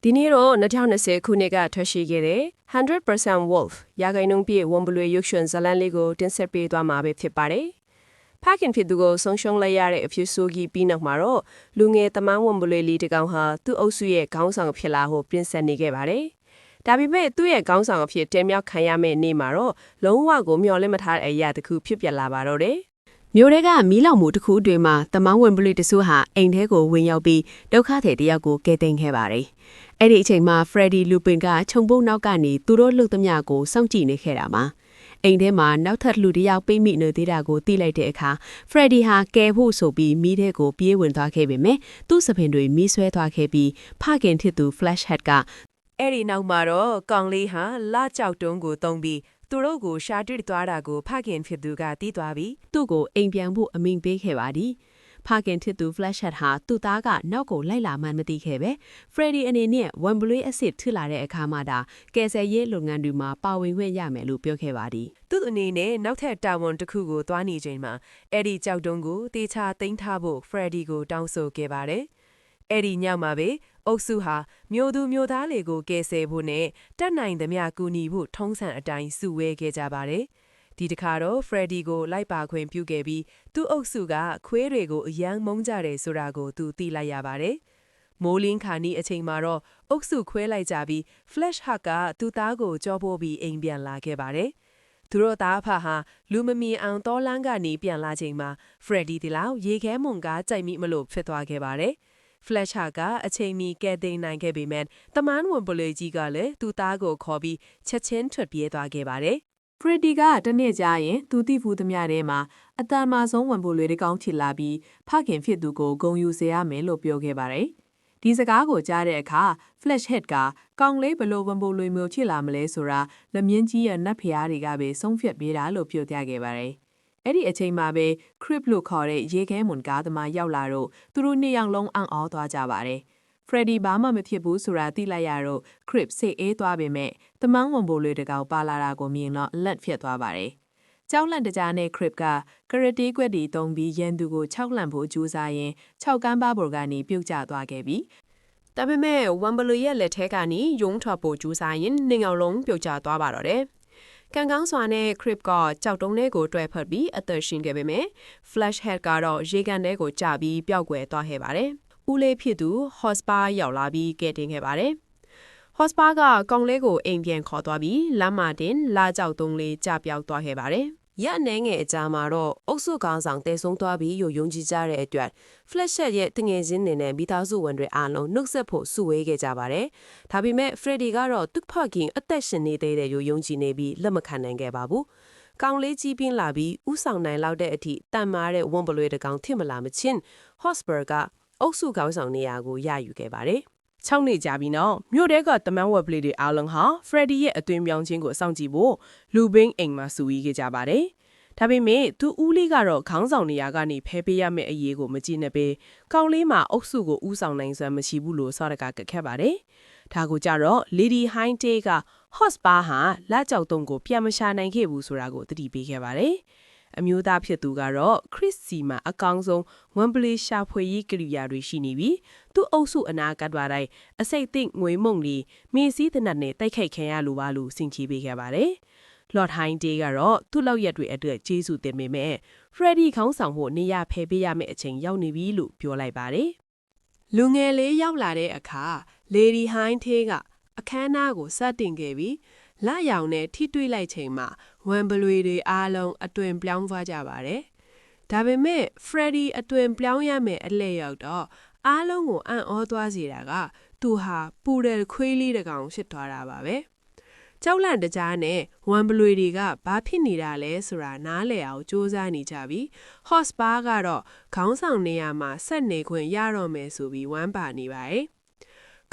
ဒီနေ့တော့2020ခုနှစ်ကထွက်ရှိခဲ့တဲ့ 100% Wolf ရာဂိုင်နှုန်းပြည့်ဝန်ပလွေရုပ်ရှင်ဇာတ်လမ်းလေးကိုတင်ဆက်ပေးသွားမှာပဲဖြစ်ပါတယ်။ဖခင်ဖြစ်သူကိုဆုံးရှုံးလိုက်ရတဲ့အဖြစ်ဆိုကြီးပြီးနောက်မှာတော့လူငယ်သမိုင်းဝန်ပလွေလေးတစ်ကောင်ဟာသူ့အုပ်စုရဲ့ခေါင်းဆောင်ဖြစ်လာဖို့ပြင်ဆင်နေခဲ့ပါတယ်။ဒါပေမဲ့သူ့ရဲ့ခေါင်းဆောင်အဖြစ်တင်မြောက်ခံရမယ့်နေ့မှာတော့လုံးဝကိုမျှော်လင့်မထားတဲ့အရာတစ်ခုဖြစ်ပျက်လာပါတော့တယ်။မြို့ထဲကမီးလောင်မှုတစ်ခုအတွင်းမှာသမိုင်းဝန်ပလွေတဆူဟာအိမ်ထဲကိုဝင်ရောက်ပြီးဒုက္ခသည်တယောက်ကိုကယ်တင်ခဲ့ပါတယ်။အဲ့ဒီအချိန်မှာ Freddie Lupin ကခြုံပုတ်နောက်ကနေသူတို့လှုပ်သမျှကိုစောင့်ကြည့်နေခဲ့တာမှာအိမ်ထဲမှာနောက်ထပ်လူတစ်ယောက်ပိတ်မိနေသေးတာကိုသိလိုက်တဲ့အခါ Freddie ဟာကယ်ဖို့ဆိုပြီးမီးထဲကိုပြေးဝင်သွားခဲ့ပေမဲ့သူ့စပင်တွေမီးဆွဲသွားခဲ့ပြီးဖခင်ဖြစ်သူ Flashhead ကအဲ့ဒီနောက်မှာတော့ကောင်လေးဟာလာကြောက်တုံးကိုတုံးပြီးသူတို့ကိုရှာတွေ့သွားတာကိုဖခင်ဖြစ်သူကသိသွားပြီးသူ့ကိုအိမ်ပြန်ဖို့အမိန့်ပေးခဲ့ပါသည်ဖခင်ဖြစ်သူ Flashhead ဟာသူ့သားကနောက်ကိုလိုက်လာမှမသိခဲ့ပဲ Freddie အနေနဲ့ဝန်ဘလွေးအစ်စ်ထလာတဲ့အခါမှဒါကယ်ဆယ်ရေးလုပ်ငန်းတွေမှာပါဝင်ခွင့်ရမယ်လို့ပြောခဲ့ပါသည်သူ့အနေနဲ့နောက်ထပ်တာဝန်တစ်ခုကိုသွားနေချိန်မှာအဲ့ဒီကြောက်တုံးကိုတေချာသိမ်းထားဖို့ Freddie ကိုတောင်းဆိုခဲ့ပါတယ်အဲ့ဒီညမှာပဲအုပ်စုဟာမျိုးသူမျိုးသားတွေကိုကယ်ဆယ်ဖို့နဲ့တက်နိုင်သမျှကူညီဖို့ထုံးစံအတိုင်းစုဝေးခဲ့ကြပါတယ်ဒီတစ်ခါတော့ Freddie ကိုလိုက်ပါခွင့်ပြုခဲ့ပြီးသူ့အုပ်စုကခွေးတွေကိုအယမ်းမုန်းကြတယ်ဆိုတာကိုသူသိလိုက်ရပါတယ်မိုးလင်းခါနီးအချိန်မှာတော့အုပ်စုခွဲလိုက်ကြပြီး Flashhead ကသူ့သားကိုကြောပို့ပြီးအိမ်ပြန်လာခဲ့ပါတယ်သူတို့သားအဖဟာလူမမြင်အောင်တောလန်းကနေပြန်လာချိန်မှာ Freddie ဒီလောက်ရေခဲမုန်ကားကြိုက်မိမလို့ဖြစ်သွားခဲ့ပါတယ်Flashhead ကအချိန်မီကဲသိမ်းနိုင်ခဲ့ပေမဲ့တမန်ဝန်ပလွေကြီးကလည်းသူ့သားကိုခေါ်ပြီးချက်ချင်းထွက်ပြေးသွားခဲ့ပါတယ်။ Freddie ကတနေ့ကြာရင်သူတိဖူးသမျှထဲမှာအတန်မာဆုံးဝန်ပလွေတစ်ကောင်ဖြစ်လာပြီးဖခင်ဖြစ်သူကိုဂုဏ်ယူစေရမယ်လို့ပြောခဲ့ပါတယ်။ဒီစကားကိုကြားတဲ့အခါ Flashhead ကကောင်လေးဘလို့ဝန်ပလွေမျိုးဖြစ်လာမလဲဆိုတာလက်မြင့်ကြီးရဲ့နတ်ဖျားတွေကပဲဆုံးဖြတ်ပေးတာလို့ပြောပြခဲ့ပါတယ်။အဲ့ဒီအချိန်မှာပဲ Crip လို့ခေါ်တဲ့ရေခဲမွန်ကားသမားရောက်လာတော့သူတို့နှစ်ယောက်လုံးအံ့ဩသွားကြပါတယ်။ Freddie ဘာမှမဖြစ်ဘူးဆိုတာသိလိုက်ရတော့ Crip စိတ်အေးသွားပေမဲ့တမန်ဝန်ပိုလွေတကောင်ပါလာတာကိုမြင်တော့လက်ဖြစ်သွားပါတယ်။ကြောက်လန့်တကြားနဲ့ Crip ကကရတေးကွက်တီတုံးပြီးရန်သူကိုခြောက်လန့်ဖို့ကြိုးစားရင်ခြောက်ကမ်းပါးပေါ်ကနေပြုတ်ကျသွားခဲ့ပြီးဒါပေမဲ့ဝန်ပလွေရဲ့လက်ထဲကနေယုံထွက်ဖို့ကြိုးစားရင်နှစ်ယောက်လုံးပြုတ်ကျသွားပါတော့တယ်။ကန်ကောင်းစွာနဲ့ Crip ကကြောက်တုံးလေးကိုတွဲဖက်ပြီးအသက်ရှင်ခဲ့ပေမဲ့ Flashhead ကတော့ရေကန်ထဲကိုကျပြီးပျောက်ကွယ်သွားခဲ့ပါတယ်။ဦးလေးဖြစ်သူ Hosper ရောက်လာပြီးကဲတင်ခဲ့ပါတယ်။ Hosper ကကောင်လေးကိုအိမ်ပြန်ခေါ်သွားပြီးလမ်းမတင်လာကြောက်တုံးလေးကျပျောက်သွားခဲ့ပါတယ်။ရအနေငယ်အကြာမှာတော့အုပ်စုကောင်းဆောင်တဲဆုံးသွားပြီးယုံကြည်ကြတဲ့အတွက် Flashhead ရဲ့တငယ်ချင်းတွေနဲ့မိသားစုဝင်တွေအားလုံးနှုတ်ဆက်ဖို့စုဝေးခဲ့ကြပါတယ်။ဒါပေမဲ့ Freddie ကတော့သူ့ဖခင်အသက်ရှင်နေတဲ့ယုံကြည်နေပြီးလက်မခံနိုင်ခဲ့ပါဘူး။ကောင်လေးကြီးပြင်းလာပြီးဥဆောင်နိုင်လောက်တဲ့အထိတန်မာတဲ့ဝန်ပလွေတကောင်ထင်မလာမချင်း Hosper ကအုပ်စုကောင်းဆောင်နေရာကိုရယူခဲ့ပါတယ်။6နှစ်ကြာပြီးနောက်မြို့တဲကတမန်ဝက်ပလေးတွေအားလုံးဟာ Freddie ရဲ့အသွင်ပြောင်းခြင်းကိုစောင့်ကြည့်ဖို့လူဘင်းအိမ်မှာစုဝေးခဲ့ကြပါတယ်။ဒါပေမဲ့သူဦးလေးကတော့ခေါင်းဆောင်နေရာကနေဖဲပေးရမယ့်အရေးကိုမကြည့်နဲ့ပဲကောင်းလေးမှာအုပ်စုကိုဦးဆောင်နိုင်စွမ်းမရှိဘူးလို့စောတကကခက်ပါတယ်။ဒါကိုကြတော့ Lady Hindley က Hosper ဟာလက်ကြောက်တုံးကိုပြန်မရှာနိုင်ခဲ့ဘူးဆိုတာကိုသတိပေးခဲ့ပါတယ်။အမျိုးသားဖြစ်သူကတော့ Chris စီမှာအကောင်းဆုံးဝန်ပလီရှာဖွေရေးကိရိယာတွေရှိနေပြီးသူ့အုပ်စုအနာကတ်သွားတိုင်းအစိတ်သိငွေမုံလီမေစီးတနတ်နဲ့တိုက်ခိုက်ခံရလိုပါလို့စင်ချေပေးခဲ့ပါတယ်။ Lord Hindley ကတော့သူ့လောက်ရက်တွေအတွက်ကျေးဇူးတင်ပေမဲ့ Freddie ခေါင်းဆောင်ဖို့နေရဖယ်ပေးရမယ့်အချိန်ရောက်နေပြီလို့ပြောလိုက်ပါတယ်။လူငယ်လေးရောက်လာတဲ့အခါ Lady Hindley ကအခမ်းအနားကိုစတင်ခဲ့ပြီးလက်ရောင်နဲ့ထိတွေ့လိုက်ချိန်မှာဝန်ပလွေတွေအားလုံးအတွင်ပြောင်းသွားကြပါတယ်။ဒါပေမဲ့ Freddie အတွင်ပြောင်းရမယ်အလဲရောက်တော့အားလုံးကိုအံ့ဩသွားစေတာကသူဟာပူတယ်ခွေးလေးတကောင်ဖြစ်သွားတာပါပဲ။ကြောက်လန့်တကြားနဲ့ဝန်ပလွေတွေကဘာဖြစ်နေတာလဲဆိုတာနားလည်အောင်စူးစမ်းနေကြပြီး Hosper ကတော့ခေါင်းဆောင်နေရာမှာဆက်နေခွင့်ရတော့မယ်ဆိုပြီးဝမ်းပါနေပါတယ်။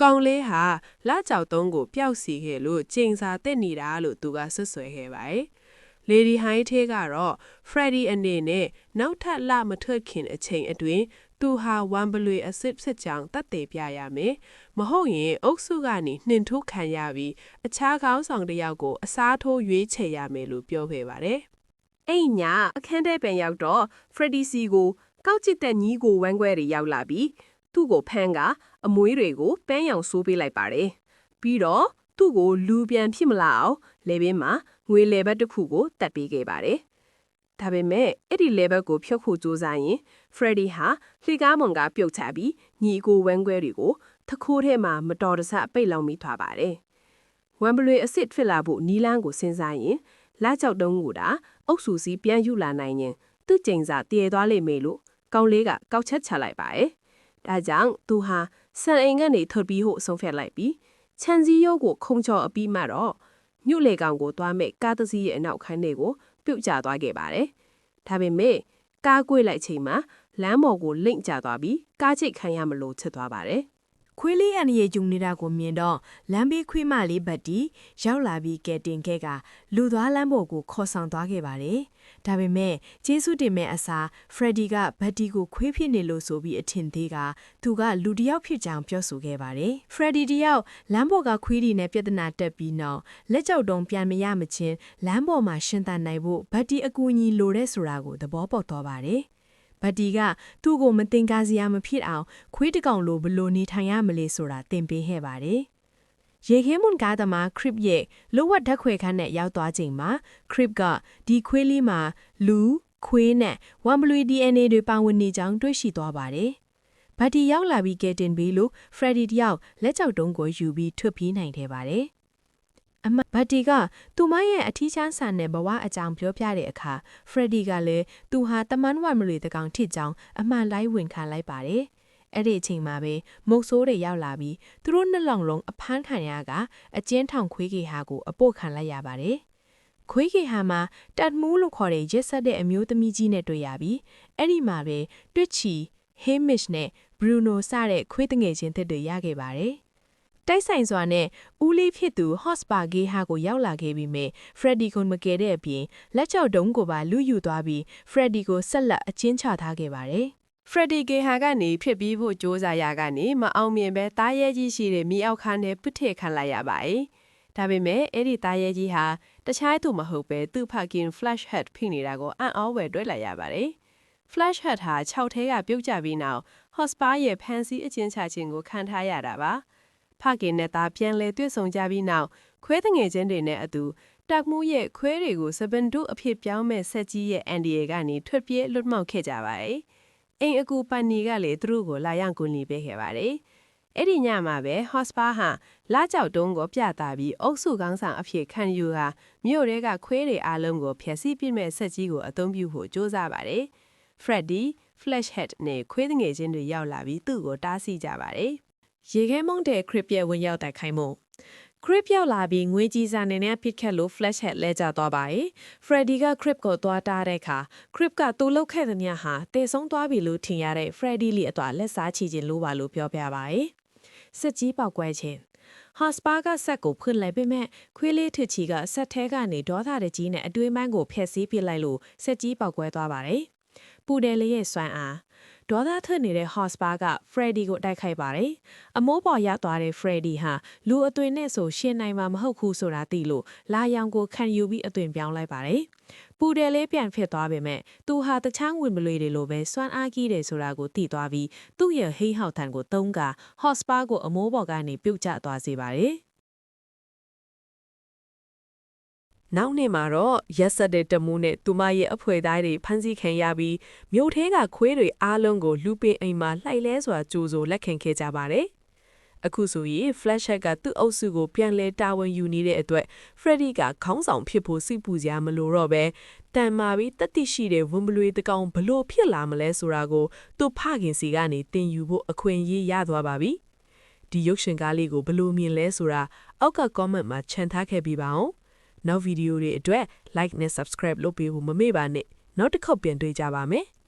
ကောင်လေးဟာလက်ကြောက်တုံးကိုပျောက်စီခဲ့လို့ကျိန်စာတက်နေတာလို့သူကဆွဆွဲခဲ့ပါတယ်။ Lady Hindley ကတော့ Freddie အနေနဲ့နောက်ထပ်လမထွက်ခင်အချိန်အတွင်းသူဟာဝန်ပလွေအစ်စ်ဖြစ်ကြောင်းတတ်သိပြရမယ်။မဟုတ်ရင်အုပ်စုကနေနှင်ထုတ်ခံရပြီးအခြားခေါင်းဆောင်တစ်ယောက်ကိုအစားထိုးရွေးချယ်ရမယ်လို့ပြောခဲ့ပါတယ်။အဲ့ညအခန်းထဲပြန်ရောက်တော့ Freddie စီကိုကောက်ကျစ်တဲ့ညီကိုဝမ်းခွဲတွေရောက်လာပြီး သူ့ကိုဖမ်းကအမွေးတွေကိုပန်းရောင်ဆိုးပေးလိုက်ပါတယ်ပြီးတော့သူ့ကိုလူပြန်ဖြစ်မလာအောင်လေဘင်းမှာငွေလေဘတ်တစ်ခုကိုတတ်ပေးခဲ့ပါတယ်ဒါပေမဲ့အဲ့ဒီလေဘတ်ကိုဖြုတ်ဖို့ကြိုးစားရင် Freddy ဟာလှေကားမုံကပြုတ်ချပြီးညီကိုဝမ်းခွဲတွေကိုသခိုးထဲမှာမတော်တဆပိတ်လောင်မိသွားပါတယ်ဝမ်ဘလွေအစ်စ်ဖြစ်လာဖို့နီလန်းကိုစဉ်းစားရင်လက်ကြောက်တုံးကိုဒါအုပ်စုစည်းပြန်ယူလာနိုင်ရင်သူ့ကျိန်စာတည်သွားလိမ့်မယ်လို့ကောင်းလေးကကောက်ချက်ချလိုက်ပါတယ်ဒါကြောင့်သူဟာဆန်အိမ်ကနေထွက်ပြီးဖို့ဆုံးဖြတ်လိုက်ပြီးချန်စီရုပ်ကိုခုံချော်အပြီးမှတော့ညွတ်လေကောင်ကိုသွားမဲ့ကားတစ်စီးရဲ့အနောက်ခန်းတွေကိုပြုတ်ကျသွားခဲ့ပါတယ်ဒါပေမဲ့ကားကွေ့လိုက်ချိန်မှာလမ်းပေါ်ကိုလိမ့်ကျသွားပြီးကားချိတ်ခံရမလို့ချစ်သွားပါတယ်ခွေးလေးအန်ရီဂျုံနေတာကိုမြင်တော့လမ်းဘေးခွေးမလေးဘတ်တီရောက်လာပြီးကဲတင်ခဲ့ကလူသွားလမ်းပေါ်ကိုခေါ်ဆောင်သွားခဲ့ပါတယ်။ဒါပေမဲ့ကျေးဇူးတင်မဲ့အစားဖရက်ဒီကဘတ်တီကိုခွေးဖြစ်နေလို့ဆိုပြီးအထင်သေးကသူကလူတစ်ယောက်ဖြစ်ကြောင်းပြောဆိုခဲ့ပါတယ်။ဖရက်ဒီတယောက်လမ်းပေါ်ကခွေးတွေနဲ့ပြဿနာတက်ပြီးနောက်လက်ကြောက်တုံးပြန်မရမချင်းလမ်းပေါ်မှာရှင်သန်နိုင်ဖို့ဘတ်တီအကူအညီလိုတဲ့ဆိုတာကိုသဘောပေါက်သွားပါတယ်။ဘတ်တီကသူ့ကိုမတင်ကားစရာမဖြစ်အောင်ခွေးတကောင်လိုဘလို့နေထိုင်ရမလဲဆိုတာသင်ပေးခဲ့ပါတယ်။ရေခဲမွန်ကားသမားခရစ်ရဲ့လိုဝတ်ဓာတ်ခွေခန်းနဲ့ရောက်သွားချိန်မှာခရစ်ကဒီခွေးလေးမှာလူခွေးနဲ့ဝမ်ဘလူး DNA တွေပါဝင်နေကြောင်းတွေ့ရှိသွားပါတယ်။ဘတ်တီရောက်လာပြီးကဲတင်ပေးလို့ဖရက်ဒီတယောက်လက်ကြောက်တုံးကိုယူပြီးထွက်ပြေးနိုင်ခဲ့ပါတယ်။ဘတ်တီကသူမရဲ့အထီးချမ်းဆန်တဲ့ဘဝအကြောင်းပြောပြတဲ့အခါဖရက်ဒီကလည်းသူဟာတမန်ဝမ်မလွေတကောင်ထစ်ကြောင်းအမှန်လိုက်ဝင်ခံလိုက်ပါတယ်။အဲ့ဒီအချိန်မှာပဲမုတ်ဆိုးတွေရောက်လာပြီးသူတို့နှလုံးလုံးအဖမ်းခံရကအကျဉ်းထောင်ခွေးကေဟာကိုအပို့ခံလိုက်ရပါတယ်။ခွေးကေဟာမှာတတ်မှုလို့ခေါ်တဲ့ရက်ဆက်တဲ့အမျိုးသမီးကြီးနဲ့တွေ့ရပြီးအဲ့ဒီမှာပဲတွစ်ချီဟေးမစ်နဲ့ဘရူနိုစတဲ့ခွေးတငယ်ချင်းတွေရခဲ့ပါတယ်။တိုက်ဆိုင်စွာနဲ့ဦးလေးဖြစ်သူဟော့စပါဂေးဟာကိုရောက်လာခဲ့ပြီးမြဲဖရက်ဒီကိုမကယ်တဲ့အပြင်လက်ချောက်တုံးကိုပါလူယူသွားပြီးဖရက်ဒီကိုဆက်လက်အချင်းချထားခဲ့ပါတယ်ဖရက်ဒီဂေဟာကနေဖြစ်ပြီးဖို့ကြိုးစားရကနေမအောင်မြင်ပဲတားရဲကြီးရှိတဲ့မိအောက်ခန်းနဲ့ပုထည့်ခံလိုက်ရပါတယ်ဒါပေမဲ့အဲ့ဒီတားရဲကြီးဟာတခြားသူမဟုတ်ပဲသူ့ဖခင် Flash Head ဖိနေတာကိုအံ့ဩဝယ်တွေ့လိုက်ရပါတယ်Flash Head ဟာ6ထဲကပြုတ်ကျပြီးနောက် Hotspur ရဲ့ဖန်စီအချင်းချခြင်းကိုခံထားရတာပါဖခင်နဲ့သားပြန်လဲတွေ့ဆုံကြပြီးနောက်ခွဲတငယ်ချင်းတွေနဲ့အတူတက်မှုရဲ့ခွဲတွေကိုစပန်တုအဖြစ်ပြောင်းမဲ့ဆက်ကြီးရဲ့အန်ဒီယေကနေထွက်ပြေးလွတ်မြောက်ခဲ့ကြပါတယ်။အိမ်အကူပန်နီကလည်းသူတို့ကိုလာရောက်ကူညီပေးခဲ့ပါတယ်။အဲ့ဒီညမှာပဲ Hotspur ဟာလာကြောက်တုံးကိုပြသပြီးအုပ်စုကောင်းဆောင်အဖြစ်ခံယူကမြို့ရဲကခွဲတွေအားလုံးကိုဖျက်ဆီးပစ်မဲ့ဆက်ကြီးကိုအသုံးပြုဖို့ကြိုးစားပါတယ်။ Freddy, Flashhead နဲ့ခွဲတငယ်ချင်းတွေရောက်လာပြီးသူ့ကိုတားဆီးကြပါတယ်။ရေခဲမုံတဲ့ခရစ်ပြက်ဝင်ရောက်တိုက်ခိုက်မှုခရစ်ပြောက်လာပြီးငွေကြီးစာနေနဲ့ပစ်ခတ်လို့ Flash Head လဲကျသွားပါတယ်။ Freddy ကခရစ်ကိုသွားတားတဲ့အခါခရစ်ကသူ့လောက်ခဲ့တဲ့ညဟာတေဆုံးသွားပြီလို့ထင်ရတဲ့ Freddy လီအတော့လက်စားချီခြင်းလို့ပါလို့ပြောပြပါတယ်။စစ်ကြီးပေါက်ကွဲခြင်းHotspur ကဆက်ကိုဖွင့်လိုက်ပေမဲ့ခွေးလေးထစ်ချီကဆက်ထဲကနေဒေါသတကြီးနဲ့အတွေးမိုင်းကိုဖျက်ဆီးပစ်လိုက်လို့ဆက်ကြီးပေါက်ကွဲသွားပါတယ်။ပူတယ်လေးရဲ့စွမ်းအားဒေါသထွက်နေတဲ့ Hotspur က Freddy ကိုတိုက်ခိုက်ပါတယ်။အမိုးပေါ်ရောက်သွားတဲ့ Freddy ဟာလူအသွင်နဲ့ဆိုရှင်းနိုင်မှာမဟုတ်ဘူးဆိုတာသိလို့လာရောင်ကိုခံယူပြီးအသွင်ပြောင်းလိုက်ပါတယ်။ပူတယ်လေးပြန်ဖြစ်သွားပေမဲ့သူဟာတခြားဝင်မလွေတွေလိုပဲစွမ်းအားကြီးတယ်ဆိုတာကိုသိသွားပြီးသူ့ရဲ့ဟိဟောက်ထန်ကိုသုံးက Hotspur ကိုအမိုးပေါ်ကနေပြုတ်ကျသွားစေပါတယ်။နောက်နေ့မှာတော့ရက်ဆက်တဲ့တမူးနဲ့သူမရဲ့အဖွယ်သားတွေဖမ်းဆီးခံရပြီးမြို့ထဲကခွေးတွေအားလုံးကိုလူပင်အိမ်မှာလှိုက်လဲစွာကြိုးစိုးလက်ခံခဲ့ကြပါတယ်။အခုဆိုရင် Flash Head ကသူ့အုပ်စုကိုပြန်လဲတာဝန်ယူနေတဲ့အတွက် Freddy ကခေါင်းဆောင်ဖြစ်ဖို့စိတ်ပူစရာမလိုတော့ပဲတန်မာပြီးတတိရှိတဲ့ဝွန်ဘလွေတကောင်ဘလို့ဖြစ်လာမလဲဆိုတာကိုသူ့ဖခင်စီကနေတင်ယူဖို့အခွင့်အရေးရသွားပါပြီ။ဒီရုပ်ရှင်ကားလေးကိုဘလို့မြင်လဲဆိုတာအောက်က comment မှာချန်ထားခဲ့ပြီးပါအောင်။နောက်ဗီဒီယိုတွေအတွက် like နဲ့ subscribe လုပ်ပေးဖို့မမေ့ပါနဲ့နောက်တစ်ခေါက်ပြန်တွေ့ကြပါမယ်။